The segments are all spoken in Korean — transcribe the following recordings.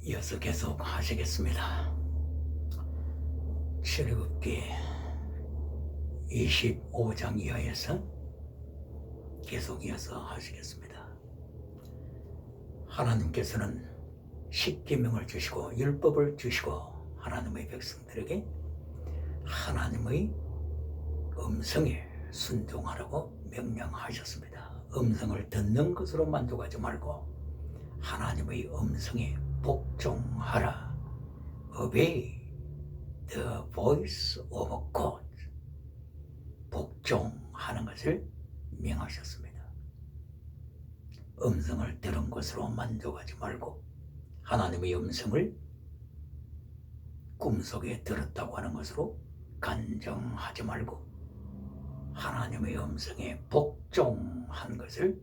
이어서 계속 하시겠습니다. 출애굽기 25장 이하에서 계속 이어서 하시겠습니다. 하나님께서는 십계명을 주시고 율법을 주시고 하나님의 백성들에게 하나님의 음성에 순종하라고 명령하셨습니다. 음성을 듣는 것으로 만족하지 말고 하나님의 음성에 복종하라. Obey the voice of God. 복종하는 것을 명하셨습니다. 음성을 들은 것으로 만족하지 말고 하나님의 음성을 꿈속에 들었다고 하는 것으로 간정하지 말고 하나님의 음성에 복종한 것을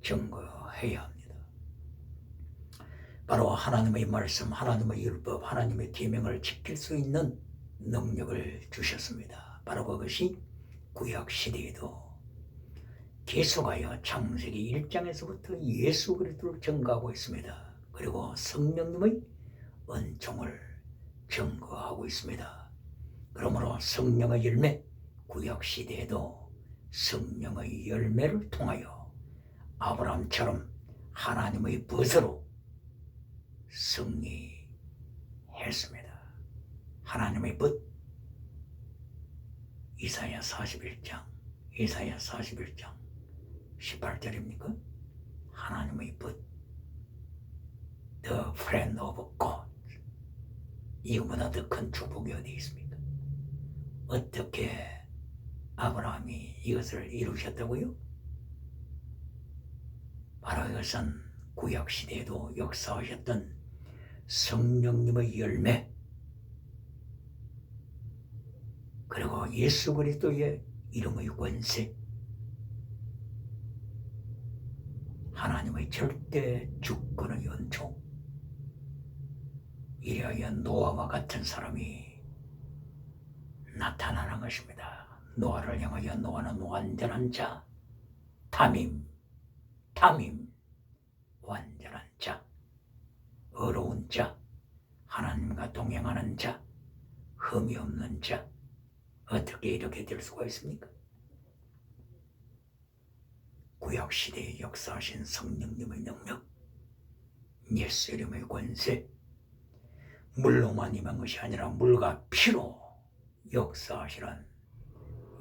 증거해야 합니다. 바로 하나님의 말씀, 하나님의 율법, 하나님의 계명을 지킬 수 있는 능력을 주셨습니다. 바로 그것이 구약시대에도 계속하여 창세기 1장에서부터 예수 그리스도를 증거하고 있습니다. 그리고 성령님의 은총을 증거하고 있습니다. 그러므로 성령의 열매, 구약시대에도 성령의 열매를 통하여 아브라함처럼 하나님의 벗으로 승리했습니다. 하나님의 벗. 이사야 41장 18절입니까? 하나님의 벗. The friend of God. 이거보다 더 큰 축복이 어디 있습니까? 어떻게 아브라함이 이것을 이루셨다고요? 바로 이것은 구약시대에도 역사하셨던 성령님의 열매, 그리고 예수 그리스도의 이름의 권세, 하나님의 절대 주권의 연총, 이래야 노아와 같은 사람이 나타나는 것입니다. 노아를 향하여 노아는 완전한 자, 담임, 완전한 자, 의로운 자, 하나님과 동행하는 자, 흠이 없는 자. 어떻게 이렇게 될 수가 있습니까? 구약시대에 역사하신 성령님의 능력, 예수 이름의 권세, 물로만 임한 것이 아니라 물과 피로 역사하시는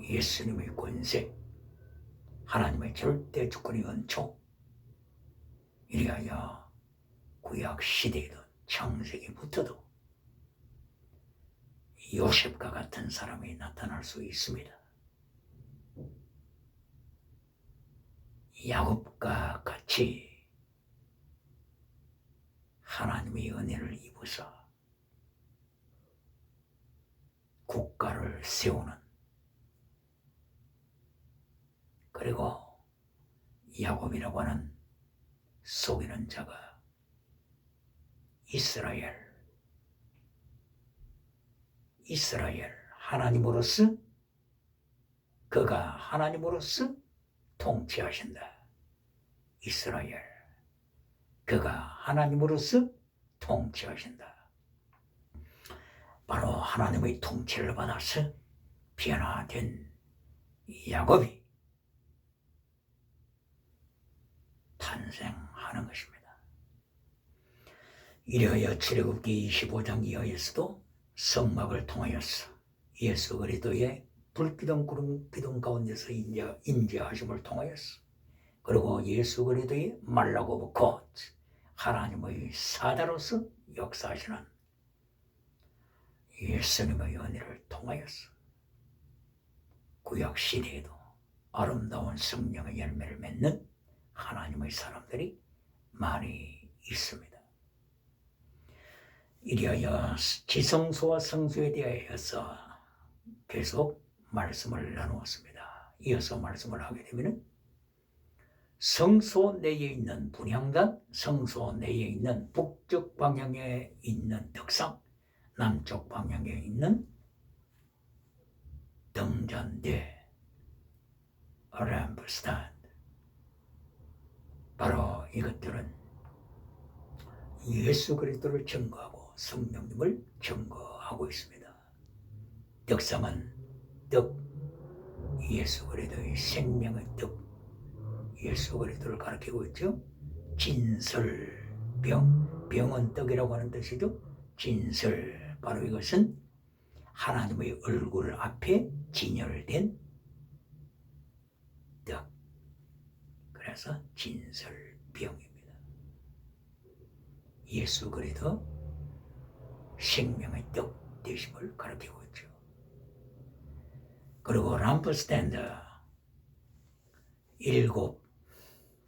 예수님의 권세, 하나님의 절대 주권의 은총, 이리하여 구약시대에도 창세기부터도 요셉과 같은 사람이 나타날 수 있습니다. 야곱과 같이 하나님의 은혜를 입어서 국가를 세우는, 그리고 야곱이라고 하는 속이는 자가 이스라엘 하나님으로서, 그가 하나님으로서 통치하신다. 이스라엘, 그가 하나님으로서 통치하신다. 바로 하나님의 통치를 받아서 변화된 야곱이 탄생하는 것입니다. 이래야 출애굽기 25장 이하에서도 성막을 통하여서 예수 그리스도의 불기둥 구름기둥 가운데서 임재하심을 통하여서, 그리고 예수 그리스도의 말라고 곧 하나님의 사자로서 역사하시는 예수님의 은혜를 통하여서 구약시대에도 아름다운 성령의 열매를 맺는 하나님의 사람들이 많이 있습니다. 이리하여 지성소와 성소에 대하여서 계속 말씀을 나누었습니다. 이어서 말씀을 하게 되면 성소 내에 있는 분향단, 성소 내에 있는 북쪽 방향에 있는 덕상, 남쪽 방향에 있는 등잔대, 램프스탄드, 바로 이것들은 예수 그리스도를 증거하고 성령님을 증거하고 있습니다. 떡상은 떡, 예수 그리스도의 생명의 떡, 예수 그리스도를 가리키고 있죠. 진설, 병은 떡이라고 하는 뜻이죠. 진설, 바로 이것은 하나님의 얼굴 앞에 진열된 떡, 그래서 진설병입니다. 예수 그리스도 생명의 떡 되심을 가리키고 있죠. 그리고 람프 스탠드, 7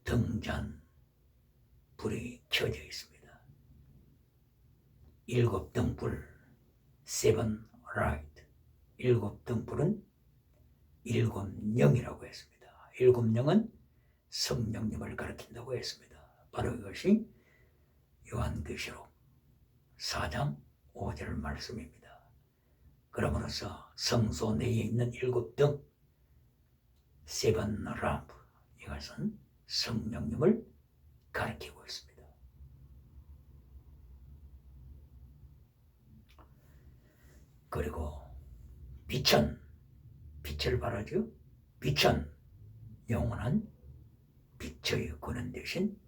등잔 불이 켜져 있습니다. 7 등불, 7 light, 7 등불은 7 영이라고 했습니다. 7 영은 성령님을 가리킨다고 했습니다. 바로 이것이 요한계시록 4장 5절 말씀입니다. 그러므로서 성소 내에 있는 7 등, 7 lamp, 이것은 성령님을 가리키고 있습니다. 그리고 빛을 발하죠. 빛은 영원한 빛의 근원 대신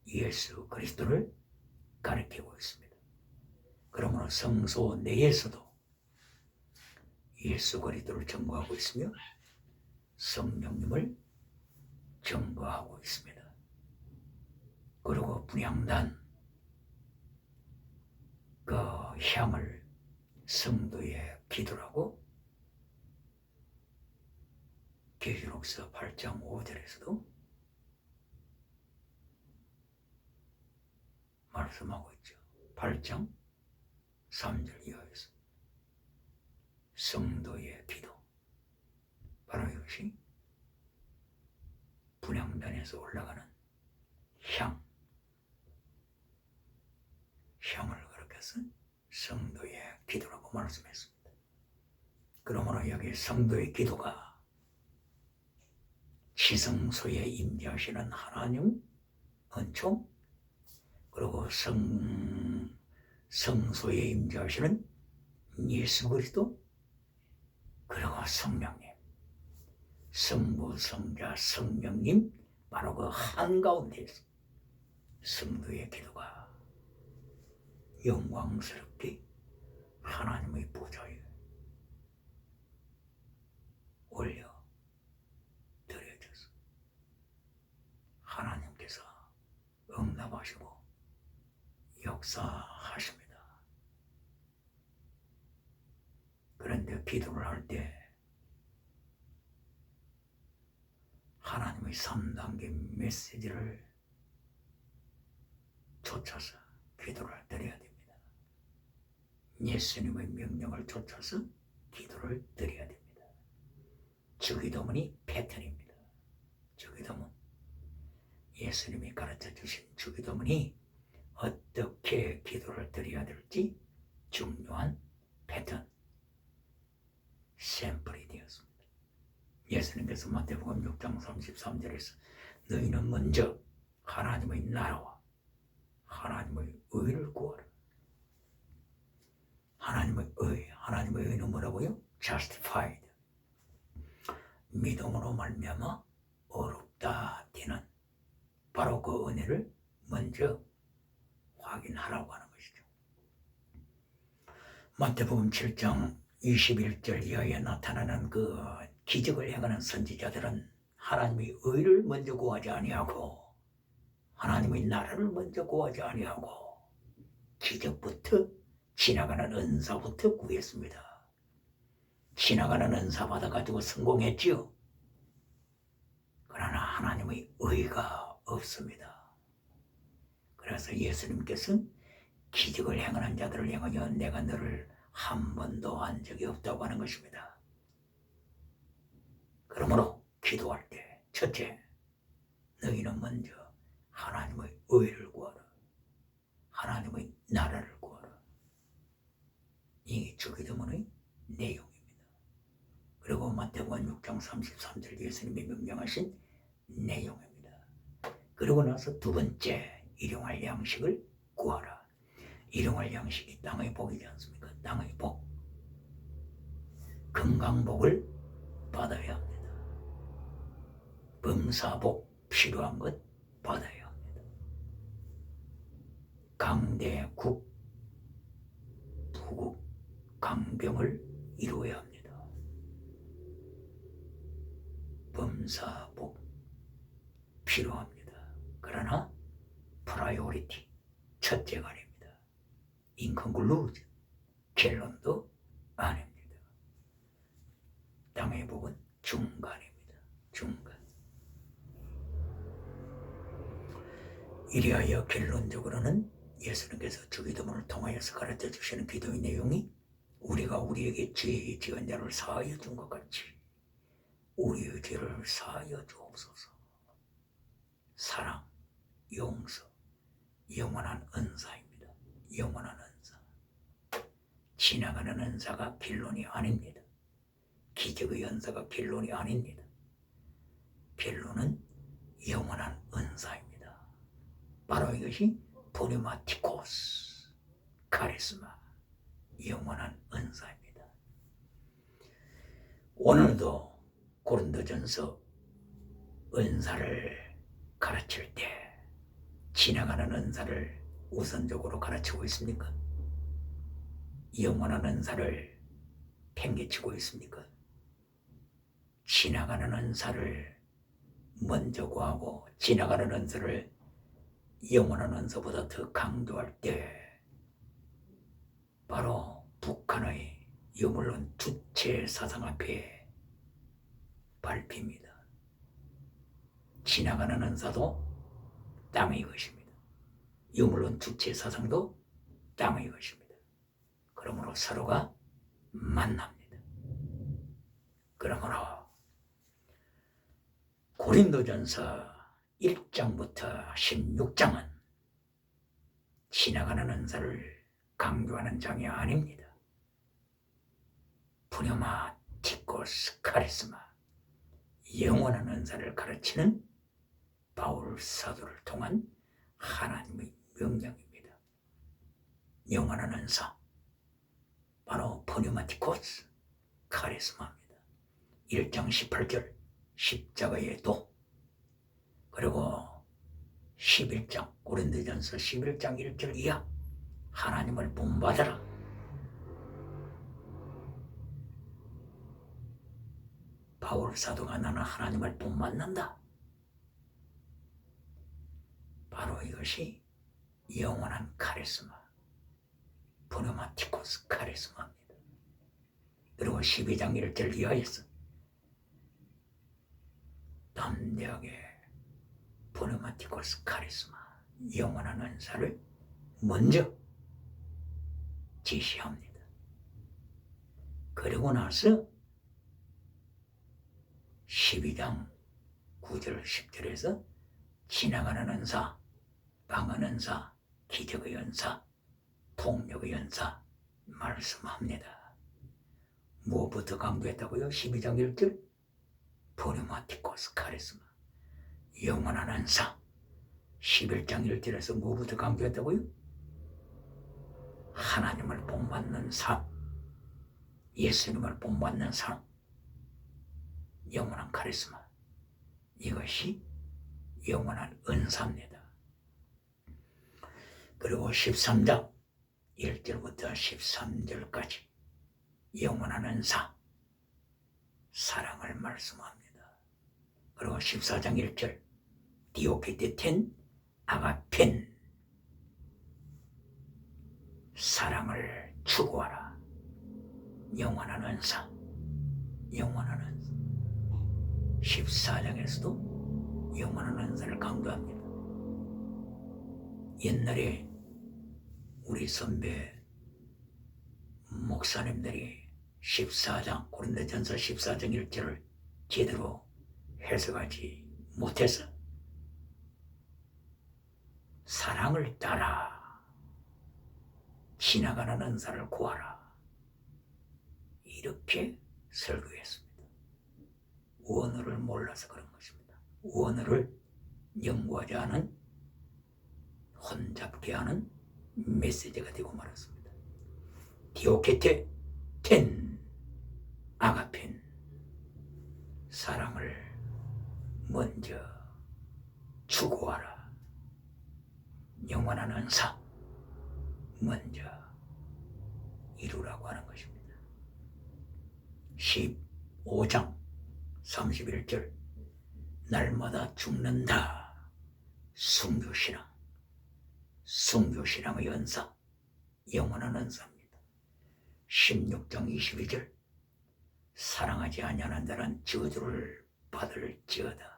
예수 그리스도를 가리키고 있습니다. 그러므로 성소 내에서도 예수 그리스도를 증거하고 있으며 성령님을 증거하고 있습니다. 그리고 분향단, 그 향을 성도의 기도라고 계시록서 8장 5절에서도 말씀하고 있죠. 8장 3절 이하에서 성도의 기도, 바로 이것이 분향단에서 올라가는 향을 그렇게 해서 성도의 기도라고 말씀했습니다. 그러므로 여기 성도의 기도가 지성소에 임재하시는 하나님 은총, 그리고 성소에 임재하시는 예수 그리스도, 그리고 성령님, 성부, 성자, 성령님, 바로 그 한가운데에서 성도의 기도가 영광스럽게 하나님의 보좌에 올려 드려져서 하나님께서 응답하시고 역사하십니다. 그런데 기도를 할 때 하나님의 3단계 메시지를 쫓아서 기도를 드려야 됩니다. 예수님의 명령을 쫓아서 기도를 드려야 됩니다. 주기도문이 패턴입니다. 주기도문, 예수님이 가르쳐 주신 주기도문이 어떻게 기도를 드려야 될지 중요한 패턴, 샘플이 되었습니다. 예수님께서 마태복음 6장 33절에서 너희는 먼저 하나님의 나라와 하나님의 의를 구하라. 하나님의 의는 뭐라고요? justified, 믿음으로 말미암아 어렵다 되는, 바로 그 은혜를 먼저 확인하라고 하는 것이죠. 마태복음 7장 21절 이하에 나타나는 그 기적을 행하는 선지자들은 하나님의 의를 먼저 구하지 아니하고 하나님의 나라를 먼저 구하지 아니하고 기적부터, 지나가는 은사부터 구했습니다. 지나가는 은사 받아가지고 성공했지요. 그러나 하나님의 의가 없습니다. 그래서 예수님께서는 기적을 행하는 자들을 향하여 내가 너를 한 번도 한 적이 없다고 하는 것입니다. 그러므로 기도할 때 첫째, 너희는 먼저 하나님의 의를 구하라. 하나님의 나라를 구하라. 이 주기도문의 내용입니다. 그리고 마태복음 6장 33절 예수님이 명령하신 내용입니다. 그리고 나서 두 번째, 일용할 양식을 구하라. 일용할 양식이 땅의 복이지 않습니까? 땅의 복. 건강복을 받아야 합니다. 범사복 필요한 것 받아야 합니다. 강대국, 부국, 강병을 이루어야 합니다. 범사복 필요합니다. 그러나 프라이오리티 첫째가 아닙니다. 인컨클루전 결론도 아닙니다. 땅의 복은 중간입니다. 중간. 이리하여 결론적으로는 예수님께서 주기도문을 통하여서 가르쳐 주시는 기도의 내용이 우리가 우리에게 죄 지은 자를 사하여 준 것 같이 우리의 죄를 사하여 주옵소서. 사랑, 용서, 영원한 은사입니다. 영원한 은사. 지나가는 은사가 결론이 아닙니다. 기적의 은사가 결론이 아닙니다. 결론은 영원한 은사입니다. 바로 이것이 포리마티코스, 카리스마, 영원한 은사입니다. 오늘도 고린도전서 은사를 가르칠 때 지나가는 은사를 우선적으로 가르치고 있습니까? 영원한 은사를 팽개치고 있습니까? 지나가는 은사를 먼저 구하고 지나가는 은사를 영원한 은사보다 더 강조할 때 바로 북한의 유물론 주체 사상 앞에 밟힙니다. 지나가는 은사도 땅의 것입니다. 유물론 주체 사상도 땅의 것입니다. 그러므로 서로가 만납니다. 그러므로 고린도전서 1장부터 16장은 지나가는 은사를 강조하는 장이 아닙니다. 푸뉴마티코스 카리스마, 영원한 은사를 가르치는 바울 사도를 통한 하나님의 명령입니다. 영원한 은사, 바로 푸뉴마티코스 카리스마입니다. 1장 18절 십자가의 도, 그리고 11장 고린도전서 11장 1절 이하 하나님을 본받아라. 바울 사도가 나는 하나님을 본받는다. 바로 이것이 영원한 카리스마, 푸뉴마티코스 카리스마입니다. 그리고 12장 1절 이하에서 담대하게 푸뉴마티코스 카리스마, 영원한 은사를 먼저 지시합니다. 그리고 나서 12장 9절 10절에서 지나가는 은사, 방언 은사, 기적의 은사, 통역의 은사 말씀합니다. 무엇부터 강조했다고요? 12장 1절 푸뉴마티코스 카리스마, 영원한 은사. 11장 1절에서 무엇부터 강조했다고요? 하나님을 본받는 삶, 예수님을 본받는 삶, 영원한 카리스마. 이것이 영원한 은사입니다. 그리고 13장 1절부터 13절까지 영원한 은사, 사랑을 말씀합니다. 그리고 14장 1절 디오케테텐 아가펜, 사랑을 추구하라. 영원한 은사, 영원한 은사. 14장에서도 영원한 은사를 강조합니다. 옛날에 우리 선배 목사님들이 14장 고린도전서 14장 1절을 제대로 해석하지 못해서 사랑을 따라 지나가는 은사를 구하라 이렇게 설교했습니다. 원어를 몰라서 그런 것입니다. 원어를 연구하지 않은 혼잡케 하는 메시지가 되고 말았습니다. 디오케테 텐 아가펜, 사랑을 먼저 추구하라. 영원한 은사 먼저 이루라고 하는 것입니다. 15장 31절, 날마다 죽는다. 순교신앙, 순교신앙의 은사, 영원한 은사입니다. 16장 22절, 사랑하지 아니하는 자는 저주를 받을지어다.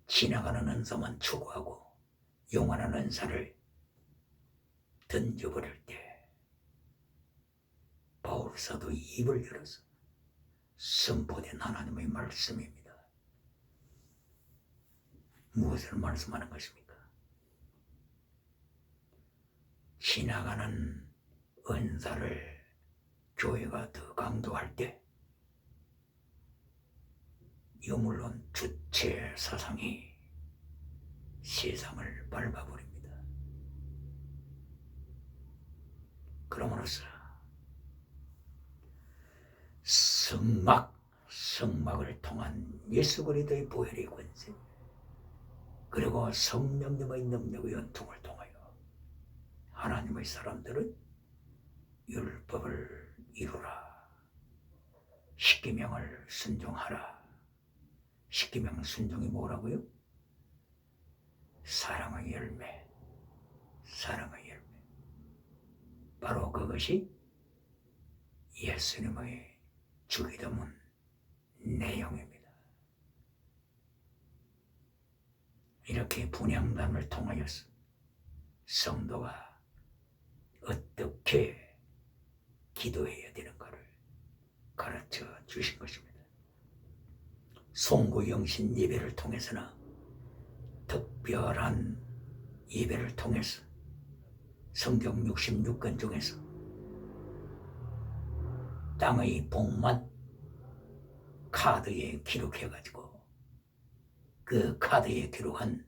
지나가는 은사만 추구하고 영원한 은사를 던져버릴 때 바울사도 입을 열어서 선포된 하나님의 말씀입니다. 무엇을 말씀하는 것입니까? 지나가는 은사를 교회가 더 강조할 때 여물론 주체 사상이 세상을 밟아버립니다. 그러므로서 성막을 통한 예수 그리스도의 보혈의 권세, 그리고 성령님의 능력의 연통을 통하여 하나님의 사람들은 율법을 이루라. 십계명을 순종하라. 십계명 순종이 뭐라고요? 사랑의 열매, 사랑의 열매. 바로 그것이 예수님의 주기도문 내용입니다. 이렇게 분향단을 통하여서 성도가 어떻게 기도해야 되는가를 가르쳐 주신 것입니다. 송구영신 예배를 통해서나 특별한 예배를 통해서 성경 66권 중에서 땅의 복만 카드에 기록해가지고 그 카드에 기록한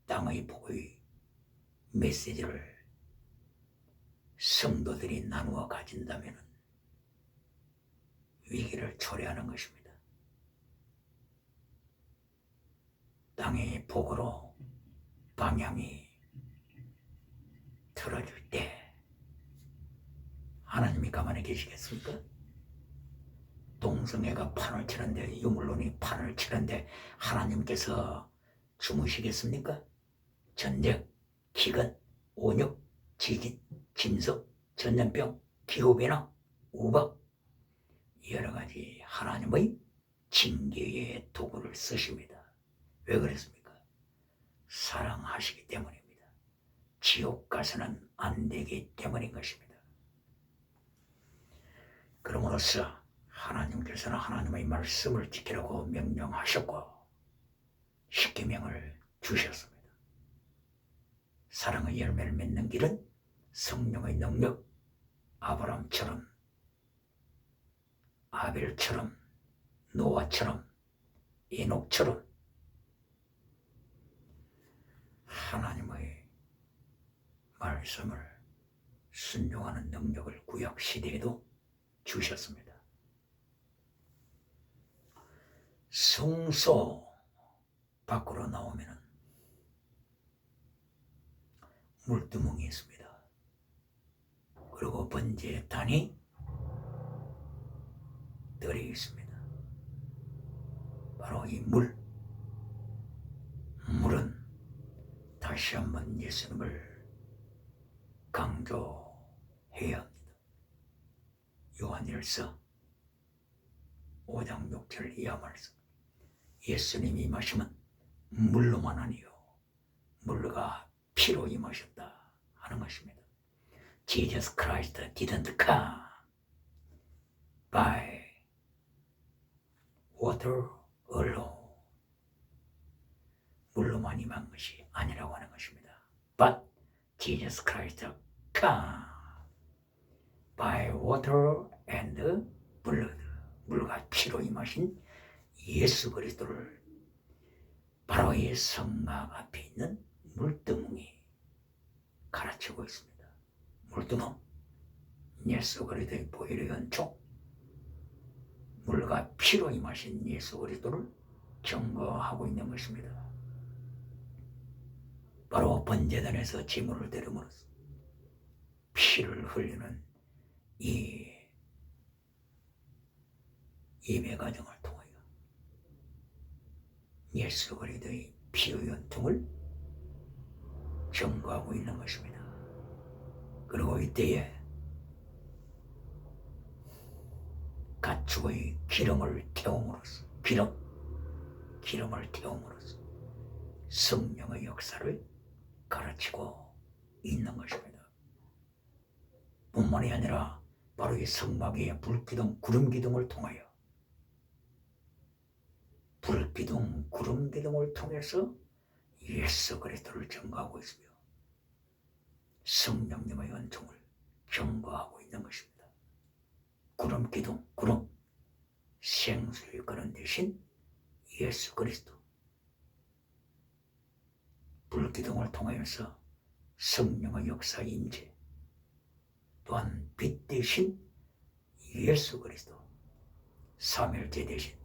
땅의 복의 메시지를 성도들이 나누어 가진다면 위기를 초래하는 것입니다. 땅의 복으로 방향이 틀어질 때 하나님이 가만히 계시겠습니까? 동성애가 판을 치는데, 유물론이 판을 치는데 하나님께서 주무시겠습니까? 전쟁, 기근, 온역, 지진, 짐석, 전염병, 기후변화, 우박, 여러가지 하나님의 징계의 도구를 쓰십니다. 왜 그랬습니까? 사랑하시기 때문입니다. 지옥 가서는 안 되기 때문인 것입니다. 그러므로서 하나님께서는 하나님의 말씀을 지키라고 명령하셨고 십계명을 주셨습니다. 사랑의 열매를 맺는 길은 성령의 능력, 아브라함처럼, 아벨처럼, 노아처럼, 에녹처럼 하나님의 말씀을 순종하는 능력을 구약 시대에도 주셨습니다. 성소 밖으로 나오면 물두멍이 있습니다. 그리고 번제단이 들이 있습니다. 바로 이 물은 다시 한번 예수님을 강조해야 합니다. 요한일서 5장 6절 이하 말씀. 예수님이 임하시면 물로만 아니요 물과 피로 임하셨다 하는 것입니다. Jesus Christ didn't come by water alone. 물로만 임한 것이 아니라고 하는 것입니다. But Jesus Christ come by water and blood. 물과 피로 임하신 예수 그리스도를 바로 이 성막 앞에 있는 물두멍이 가르치고 있습니다. 물두멍, 예수 그리스도의 보혈의 연총, 물과 피로 임하신 예수 그리스도를 증거하고 있는 것입니다. 바로 번제단에서 제물을 드림으로써 피를 흘리는 이 예배 과정을 통하여 예수 그리스도의 피의 연통을 증거하고 있는 것입니다. 그리고 이때에 가축의 기름을 태움으로써 기름을 태움으로써 성령의 역사를 가르치고 있는 것입니다. 뿐만이 아니라 바로 이 성막의 불기둥, 구름기둥을 통하여 불기둥, 구름기둥을 통해서 예수 그리스도를 증거하고 있으며 성령님의 은총을 증거하고 있는 것입니다. 구름기둥, 구름, 생수의 그런 대신 예수 그리스도, 불기둥을 통하여서 성령의 역사 임재, 또한 빛 대신 예수 그리스도, 삼일째 대신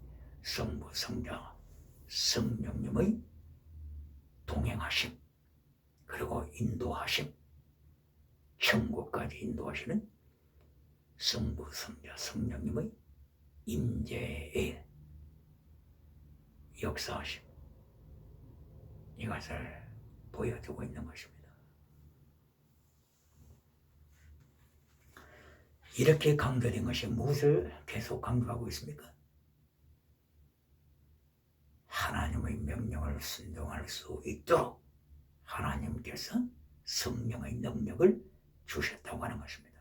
성부, 성자, 성령님의 동행하심, 그리고 인도하심, 천국까지 인도하시는 성부, 성자, 성령님의 임재의 역사하심, 이것을 보여주고 있는 것입니다. 이렇게 강조된 것이 무엇을 계속 강조하고 있습니까? 하나님의 명령을 순종할 수 있도록 하나님께서 성령의 능력을 주셨다고 하는 것입니다.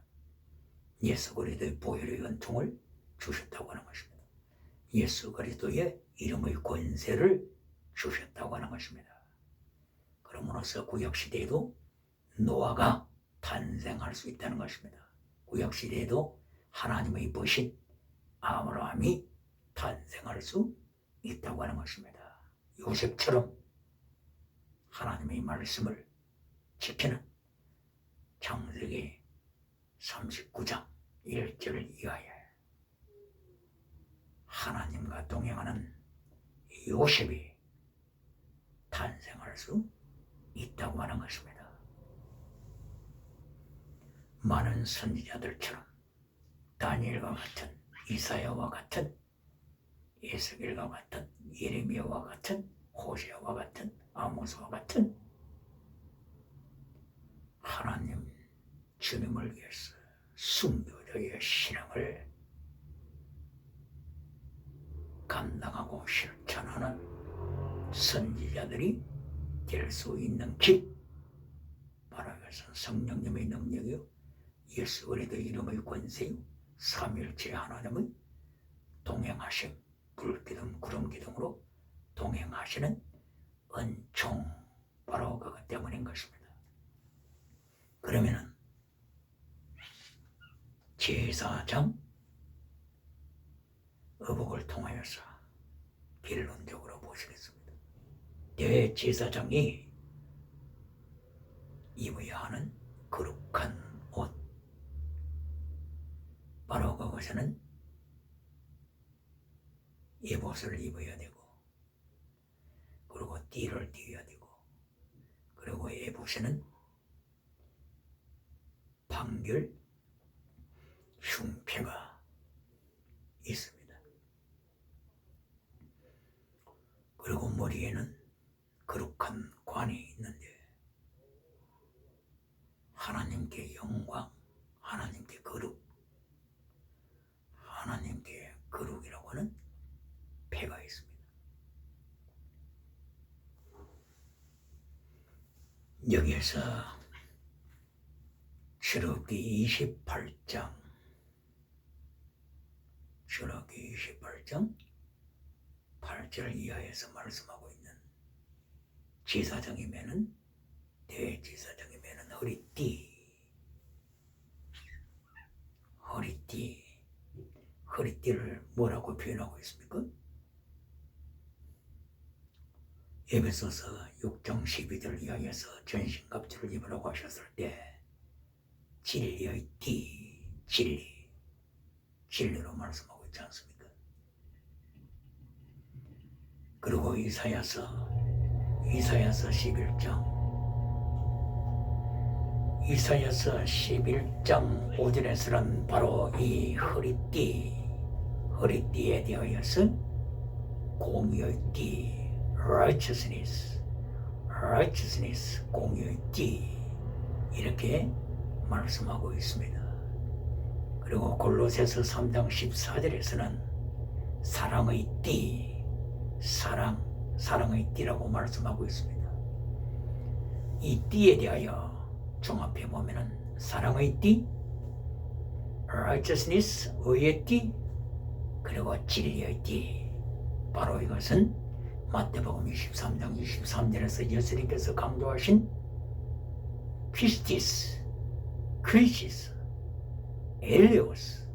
예수 그리스도의 보혈의 은총을 주셨다고 하는 것입니다. 예수 그리스도의 이름의 권세를 주셨다고 하는 것입니다. 그러므로서 구약시대에도 노아가 탄생할 수 있다는 것입니다. 구약시대에도 하나님의 벗인 아브라함이 탄생할 수 있다고 하는 것입니다. 요셉처럼 하나님의 말씀을 지키는 창세기 39장 1절을 위하여 하나님과 동행하는 요셉이 탄생할 수 있다고 하는 것입니다. 많은 선지자들처럼 다니엘과 같은, 이사야와 같은, 에스겔과 같은, 예레미야와 같은, 호세아와 같은, 아모스와 같은 하나님 주님을 위해서 순교자의 신앙을 감당하고 실천하는 선지자들이 될 수 있는 길, 바로 이것은 성령님의 능력이요 예수 그리스도의 이름의 권세요 삼일체 하나님의 동행하심, 불기둥, 구름기둥으로 동행하시는 은총, 바로 그것 때문인 것입니다. 그러면은 제사장 의복을 통하여서 결론적으로 보시겠습니다. 대제사장이 입어야 하는 거룩한 옷, 바로 그것은 예봇을 입어야 되고, 그리고 띠를 띠어야 되고, 그리고 예봇에는 판결 흉패가 있습니다. 그리고 머리에는 거룩한 관이 있는데 하나님께 영광, 하나님께 거룩, 하나님께 거룩이라고 하는 패가 있습니다. 여기에서 출애굽기 28장 8절 이하에서 말씀하고 있는 제사장이 매는, 대제사장이 매는 허리띠를 뭐라고 표현하고 있습니까? 에베소서 6장 12절을 이하여서 전신갑주를 입으라고 하셨을 때 진리의 띠, 진리로 말씀하고 있지 않습니까? 그리고 이사야서 11장 5절에서는 바로 이 허리띠에 대하여서 공의의 띠, righteousness, 공의의 띠 이렇게 말씀하고 있습니다. 그리고 골로새서 3장 14절에서는 사랑의 띠, 사랑의 띠라고 말씀하고 있습니다. 이 띠에 대하여 종합해 보면은 사랑의 띠, righteousness, 의의 띠, 그리고 진리의 띠. 바로 이것은 마태복음 23장 23절에서 예수님께서 강조하신 피스티스, 크리시스, 엘리오스,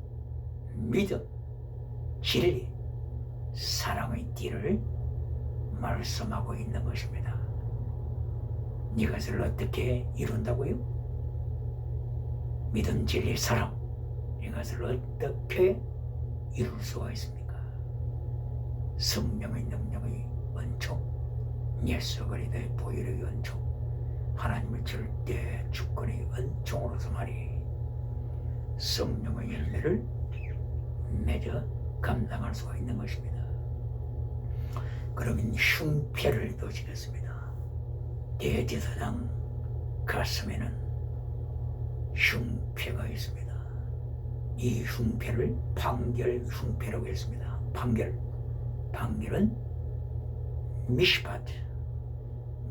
믿음, 진리, 사랑의 띠를 말씀하고 있는 것입니다. 이것을 어떻게 이룬다고요? 믿음, 진리, 사랑, 이것을 어떻게 이룰 수가 있습니까? 성령의 능력의 은총, 예수 그리스도의 보혈의 은총, 하나님의 절대 주권의 은총으로서 말이 성령의 열매를 맺어 감당할 수가 있는 것입니다. 그러면 흉패를 보시겠습니다. 대제사장 가슴에는 흉패가 있습니다. 이 흉패를 판결 흉패라고 했습니다. 판결은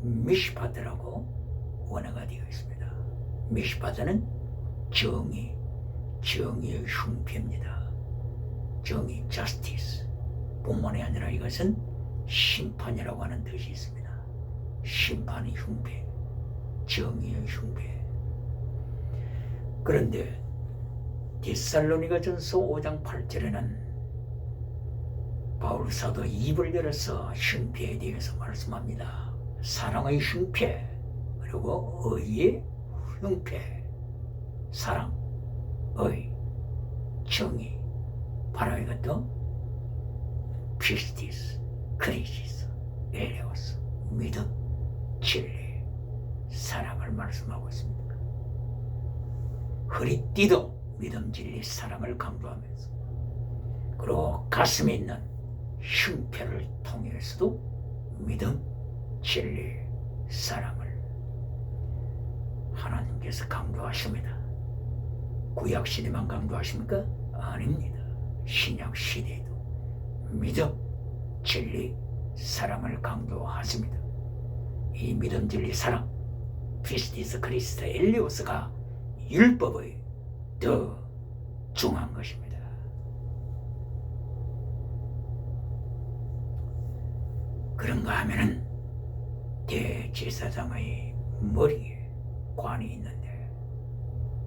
미시파트라고 원어가 되어 있습니다. 미시파트는 정의의 흉패입니다. 정의, justice. 본문이 아니라 이것은 심판이라고 하는 뜻이 있습니다. 심판의 흉패, 정의의 흉패. 그런데 데살로니가전서 5장 8절에는 바울 사도 입을 열어서 흉패에 대해서 말씀합니다. 사랑의 흉패, 그리고 의의 흉패. 사랑, 의, 정의, 바로 이것도 피스티스, 크리시스, 엘레오스, 믿음, 진리, 사랑을 말씀하고 있습니다. 허리띠도 믿음, 진리, 사랑을 강조하면서, 그리고 가슴에 있는 흉패를 통해서도 믿음, 진리, 사랑을 하나님께서 강조하십니다. 구약 시대만 강조하십니까? 아닙니다. 신약 시대에도 믿음, 진리, 사랑을 강조하십니다. 이 믿음, 진리, 사랑, 피스티스, 크리스트, 엘리오스가 율법의 더 중요한 것입니다. 그런가 하면은 대제사장의 머리에 관이 있는데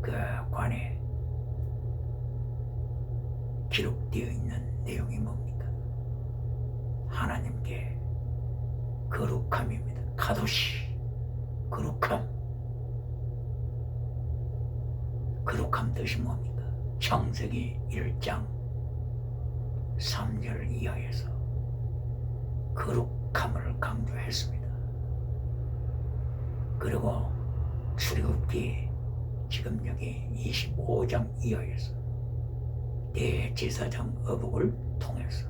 그 관에 기록되어 있는 내용이 뭡니까? 하나님께 거룩함입니다. 카도시, 거룩함 뜻이 뭡니까? 창세기 1장 3절 이하에서 거룩함을 강조했습니다. 그리고 출애굽기 지금 여기 25장 이하에서 대제사장 어복을 통해서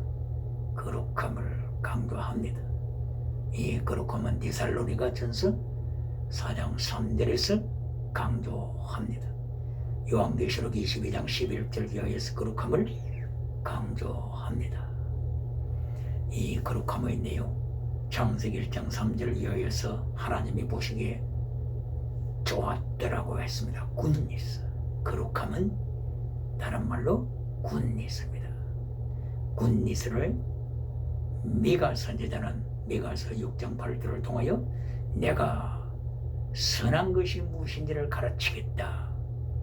거룩함을 강조합니다. 이 거룩함은 데살로니가전서 4장 3절에서 강조합니다. 요한계시록 22장 11절 이하에서 거룩함을 강조합니다. 이 거룩함의 내용, 창세기 1장 3절 이하에서 하나님이 보시기에 좋았더라고 했습니다. 굿니스. 거룩함은 다른 말로 굿니스입니다. 굿니스를 미가 선지자는 미가서 6장 8절을 통하여 내가 선한 것이 무엇인지를 가르치겠다.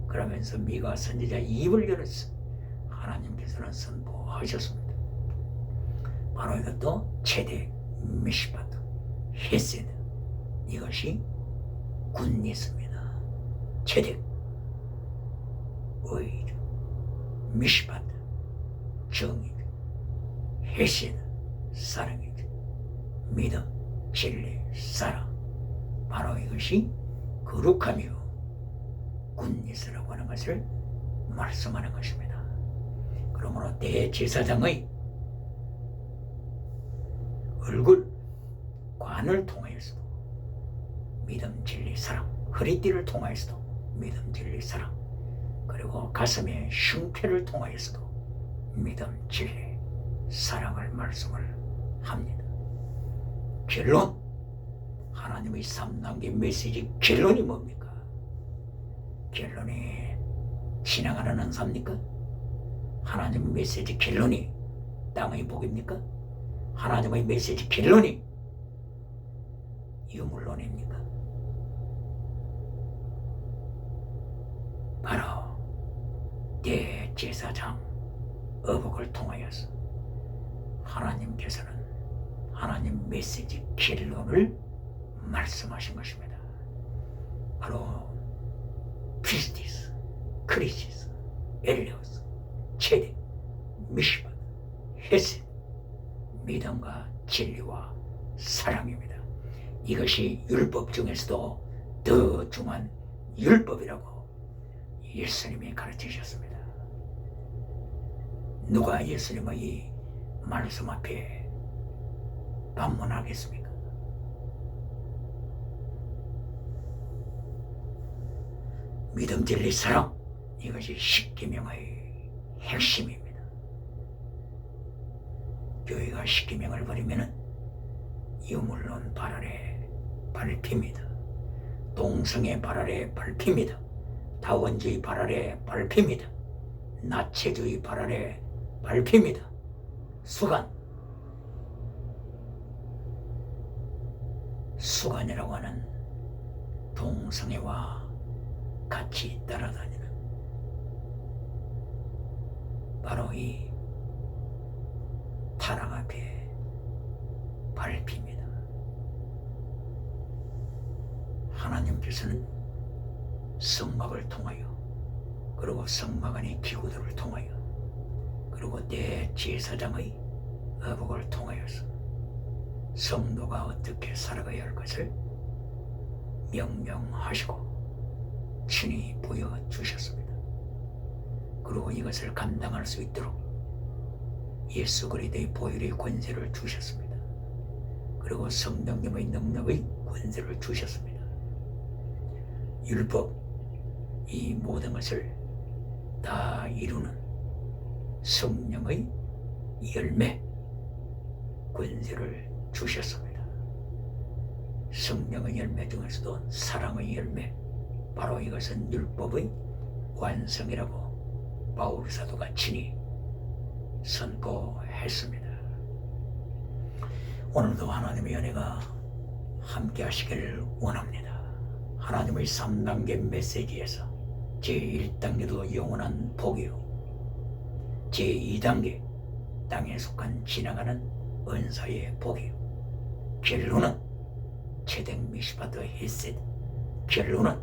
그러면서 미가 선지자 입을 열었어. 하나님께서는 선포하셨습니다. 바로 이것도 최대 미시파트, 헤세드, 이것이 굿니스입니다. 체득, 의주, 미시바드, 정의주, 헤세드, 사랑이주, 믿음, 진리, 사랑. 바로 이것이 거룩하며 굿니스라고 하는 것을 말씀하는 것입니다. 그러므로 대제사장의 얼굴, 관을 통하여서도 믿음, 진리, 사랑, 허리띠를 통하여서도 믿음, 진리, 사랑, 그리고 가슴의 흉패를 통하여서도 믿음, 진리, 사랑을 말씀을 합니다. 결론, 하나님의 3단계 메시지 결론이 뭡니까? 결론이 신앙하는 은사입니까? 하나님의 메시지 결론이 땅의 복입니까? 하나님의 메시지 결론이 유물론입니까? 바로 대제사장 어복을 통하여서 하나님께서는 하나님 메시지 결론을 말씀하신 것입니다. 바로 피스티스, 크리시스, 엘리오스, 체덱, 미시바드, 헤세, 믿음과 진리와 사랑입니다. 이것이 율법 중에서도 더 중한 율법이라고 예수님이 가르치셨습니다. 누가 예수님의 이 말씀 앞에 반문하겠습니까? 믿음, 진리, 사랑, 이것이 십계명의 핵심입니다. 교회가 십계명을 버리면 유물론 발 아래 밟힙니다. 동성애 발 아래 밟힙니다. 다원주의 발 아래 밟힙니다. 나체주의 발 아래 밟힙니다. 수간이라고 하는 동성애와 같이 따라다니는 바로 이 타락 앞에 밟힙니다. 하나님께서는 성막을 통하여, 그리고 성막 안의 기구들을 통하여, 그리고 대제사장의 어복을 통하여서 성도가 어떻게 살아가야 할 것을 명령하시고 친히 보여주셨습니다. 그리고 이것을 감당할 수 있도록 예수 그리스도의 보혈의 권세를 주셨습니다. 그리고 성령님의 능력의 권세를 주셨습니다. 율법, 이 모든 것을 다 이루는 성령의 열매, 권세를 주셨습니다. 성령의 열매 중에서도 사랑의 열매, 바로 이것은 율법의 완성이라고 바울 사도가 친히 선포했습니다. 오늘도 하나님의 은혜가 함께 하시기를 원합니다. 하나님의 3단계 메시지에서 제1단계도 영원한 복이요, 제2단계 땅에 속한 지나가는 은사의 복이요, 결론은 체덱, 미시바드, 헤세드, 결론은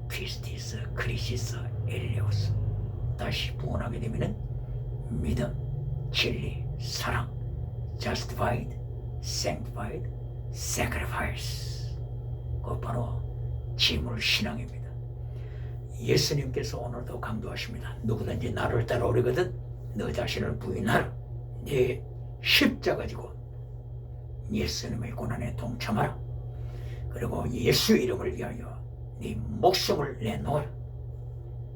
피스티스, 크리시스, 엘리오스. 다시 부원하게 되면 믿음, 진리, 사랑, justified, sanctified, sacrifice. 그 바로 지물 신앙입니다. 예수님께서 오늘도 강조하십니다. 누구든지 나를 따라오려거든 너 자신을 부인하라. 네 십자가 지고 예수님의 고난에 동참하라. 그리고 예수 이름을 위하여 네 목숨을 내놓으라.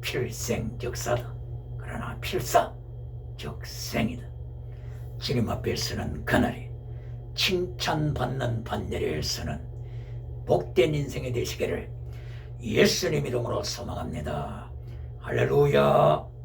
필생적사다. 그러나 필사 적생이다. 주님 앞에 서는 그날이 칭찬받는 반열에 서는 복된 인생이 되시기를 예수님 이름으로 소망합니다. 할렐루야.